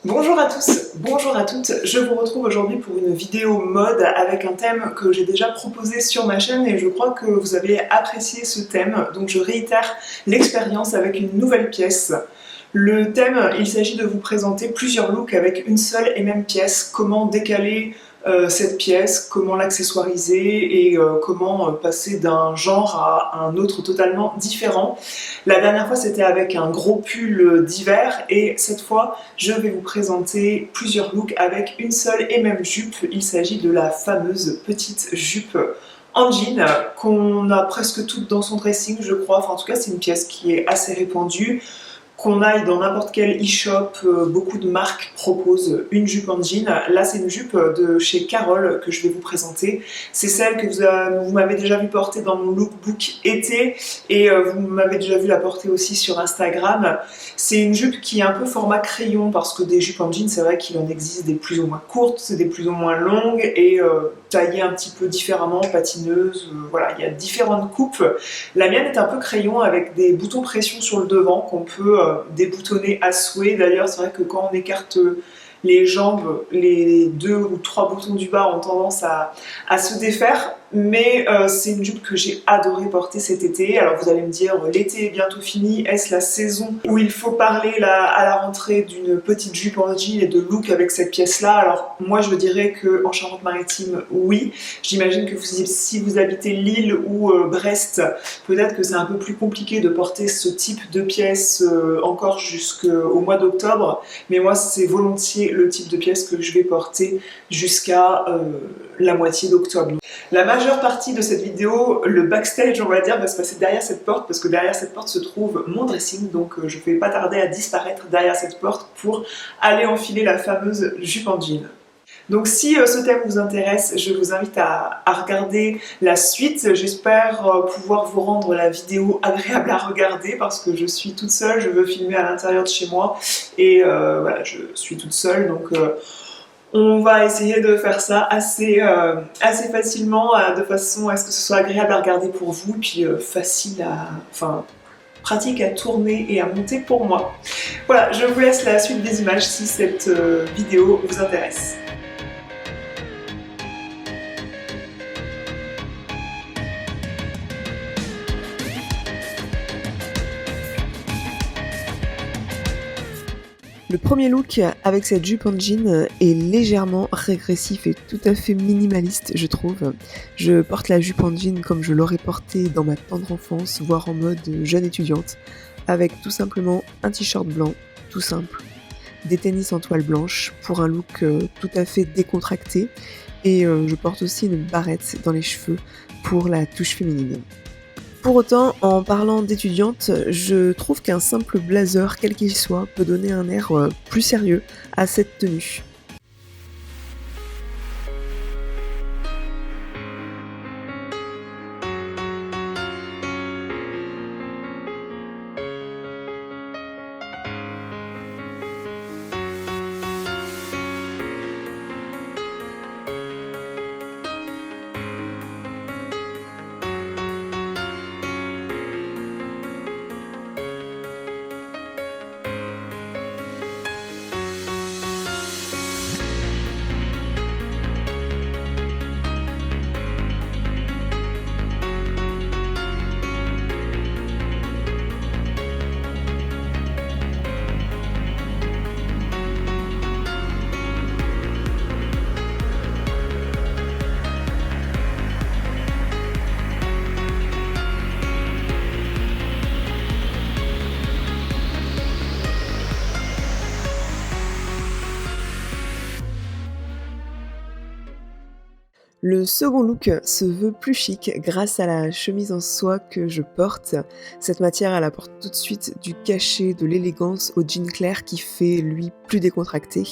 Bonjour à tous, bonjour à toutes, je vous retrouve aujourd'hui pour une vidéo mode avec un thème que j'ai déjà proposé sur ma chaîne et je crois que vous avez apprécié ce thème, donc je réitère l'expérience avec une nouvelle pièce. Le thème, il s'agit de vous présenter plusieurs looks avec une seule et même pièce, comment décaler cette pièce, comment l'accessoiriser et comment passer d'un genre à un autre totalement différent. La dernière fois c'était avec un gros pull d'hiver et cette fois je vais vous présenter plusieurs looks avec une seule et même jupe. Il s'agit de la fameuse petite jupe en jean qu'on a presque toutes dans son dressing je crois, enfin en tout cas c'est une pièce qui est assez répandue. Qu'on aille dans n'importe quel e-shop, beaucoup de marques proposent une jupe en jean. Là, c'est une jupe de chez Carole que je vais vous présenter. C'est celle que vous m'avez déjà vu porter dans mon lookbook été et vous m'avez déjà vu la porter aussi sur Instagram. C'est une jupe qui est un peu format crayon parce que des jupes en jean, c'est vrai qu'il en existe des plus ou moins courtes, des plus ou moins longues et taillées un petit peu différemment, patineuses. Voilà, il y a différentes coupes. La mienne est un peu crayon avec des boutons pression sur le devant qu'on peut déboutonner à souhait. D'ailleurs, c'est vrai que quand on écarte les jambes, les 2 ou 3 boutons du bas ont tendance à se défaire. Mais c'est une jupe que j'ai adoré porter cet été. Alors vous allez me dire, l'été est bientôt fini, est-ce la saison où il faut parler à la rentrée d'une petite jupe en jean et de look avec cette pièce-là? Alors moi je dirais qu'en Charente-Maritime, oui. J'imagine que si vous habitez Lille ou Brest, peut-être que c'est un peu plus compliqué de porter ce type de pièce encore jusqu'au mois d'octobre. Mais moi c'est volontiers le type de pièce que je vais porter jusqu'à la moitié d'octobre. La majeure partie de cette vidéo, le backstage on va dire, va se passer derrière cette porte parce que derrière cette porte se trouve mon dressing, donc je ne vais pas tarder à disparaître derrière cette porte pour aller enfiler la fameuse jupe en jean. Donc si ce thème vous intéresse, je vous invite à regarder la suite. J'espère pouvoir vous rendre la vidéo agréable à regarder parce que je suis toute seule, je veux filmer à l'intérieur de chez moi et voilà, je suis toute seule donc on va essayer de faire ça assez facilement de façon à ce que ce soit agréable à regarder pour vous puis pratique à tourner et à monter pour moi. Voilà, je vous laisse la suite des images si cette vidéo vous intéresse. Le premier look avec cette jupe en jean est légèrement régressif et tout à fait minimaliste, je trouve. Je porte la jupe en jean comme je l'aurais portée dans ma tendre enfance, voire en mode jeune étudiante, avec tout simplement un t-shirt blanc, tout simple, des tennis en toile blanche pour un look tout à fait décontracté et je porte aussi une barrette dans les cheveux pour la touche féminine. Pour autant, en parlant d'étudiante, je trouve qu'un simple blazer, quel qu'il soit, peut donner un air plus sérieux à cette tenue. Le second look se veut plus chic grâce à la chemise en soie que je porte. Cette matière, elle apporte tout de suite du cachet, de l'élégance au jean clair qui fait, lui, plus décontracté.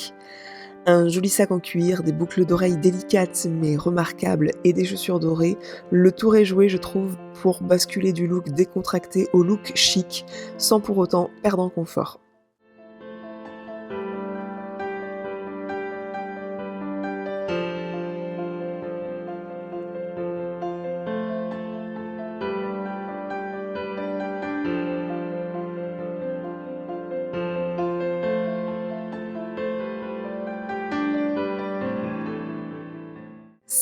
Un joli sac en cuir, des boucles d'oreilles délicates mais remarquables et des chaussures dorées. Le tour est joué, je trouve, pour basculer du look décontracté au look chic, sans pour autant perdre en confort.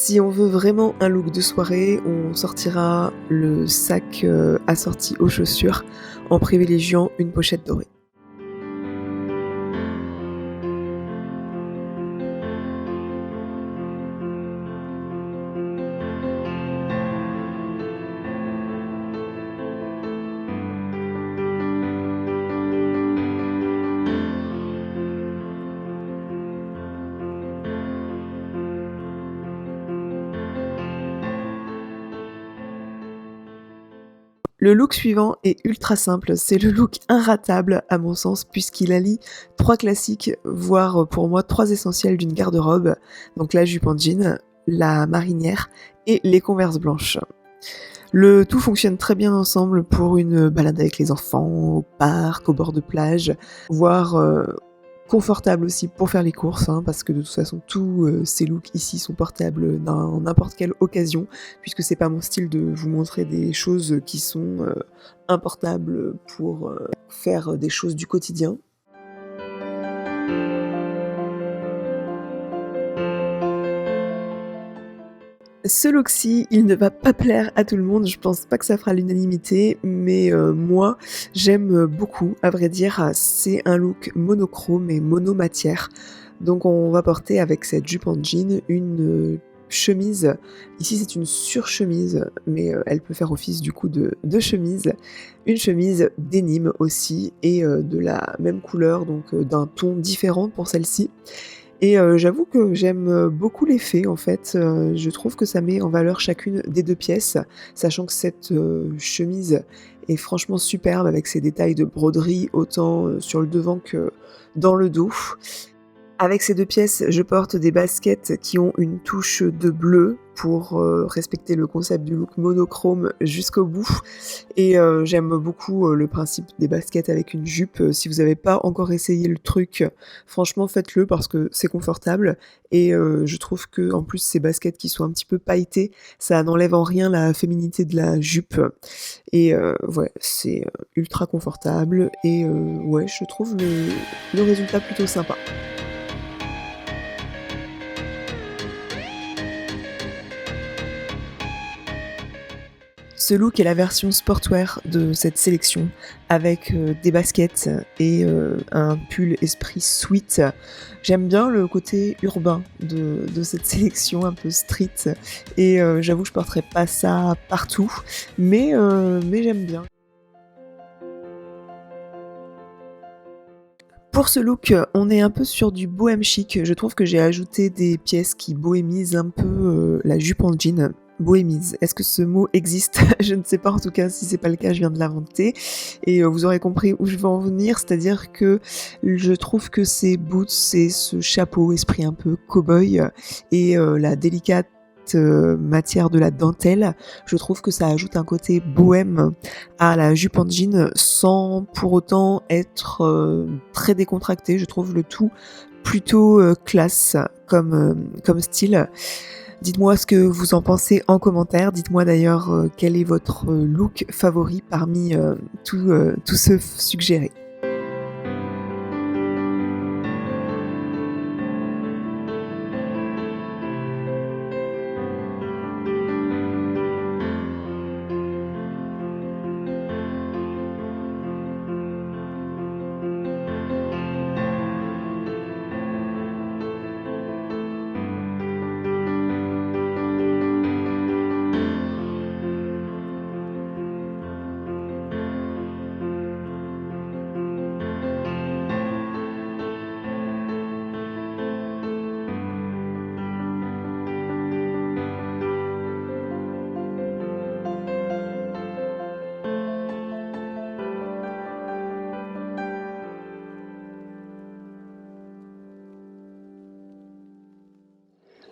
Si on veut vraiment un look de soirée, on sortira le sac assorti aux chaussures en privilégiant une pochette dorée. Le look suivant est ultra simple, c'est le look inratable à mon sens puisqu'il allie 3 classiques, voire pour moi 3 essentiels d'une garde-robe, donc la jupe en jean, la marinière et les Converse blanches. Le tout fonctionne très bien ensemble pour une balade avec les enfants, au parc, au bord de plage, voire confortable aussi pour faire les courses, hein, parce que de toute façon tous ces looks ici sont portables dans n'importe quelle occasion, puisque c'est pas mon style de vous montrer des choses qui sont importables pour faire des choses du quotidien. Ce look-ci, il ne va pas plaire à tout le monde, je pense pas que ça fera l'unanimité, mais moi, j'aime beaucoup, à vrai dire. C'est un look monochrome et monomatière. Donc on va porter avec cette jupe en jean une chemise. Ici, c'est une surchemise, mais elle peut faire office du coup de chemise. Une chemise denim aussi et de la même couleur, donc d'un ton différent pour celle-ci. Et j'avoue que j'aime beaucoup l'effet en fait, je trouve que ça met en valeur chacune des 2 pièces, sachant que cette chemise est franchement superbe avec ses détails de broderie autant sur le devant que dans le dos. Avec ces 2 pièces, je porte des baskets qui ont une touche de bleu pour respecter le concept du look monochrome jusqu'au bout et j'aime beaucoup le principe des baskets avec une jupe. Si vous n'avez pas encore essayé le truc, franchement faites-le parce que c'est confortable et je trouve qu'en plus ces baskets qui sont un petit peu pailletées, ça n'enlève en rien la féminité de la jupe et ouais, c'est ultra confortable et ouais, je trouve le résultat plutôt sympa. Ce look est la version sportwear de cette sélection avec des baskets et un pull esprit sweat. J'aime bien le côté urbain de cette sélection un peu street et j'avoue que je porterai pas ça partout, mais j'aime bien. Pour ce look, on est un peu sur du bohème chic. Je trouve que j'ai ajouté des pièces qui bohémisent un peu la jupe en jean. Bohémise, est-ce que ce mot existe? Je ne sais pas, en tout cas, si c'est pas le cas, je viens de l'inventer. Et vous aurez compris où je veux en venir, c'est-à-dire que je trouve que ces boots et ce chapeau esprit un peu cow-boy et la délicate matière de la dentelle, je trouve que ça ajoute un côté bohème à la jupe en jean sans pour autant être très décontracté. Je trouve le tout plutôt classe comme style. Dites-moi ce que vous en pensez en commentaire. Dites-moi d'ailleurs quel est votre look favori parmi tous ceux suggérés.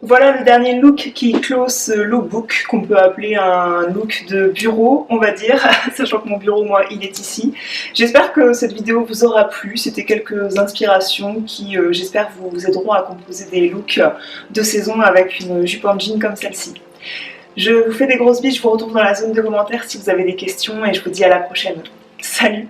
Voilà le dernier look qui clôt ce lookbook qu'on peut appeler un look de bureau, on va dire, sachant que mon bureau, moi, il est ici. J'espère que cette vidéo vous aura plu. C'était quelques inspirations qui, j'espère, vous aideront à composer des looks de saison avec une jupe en jean comme celle-ci. Je vous fais des grosses bises, je vous retrouve dans la zone de commentaires si vous avez des questions et je vous dis à la prochaine. Salut!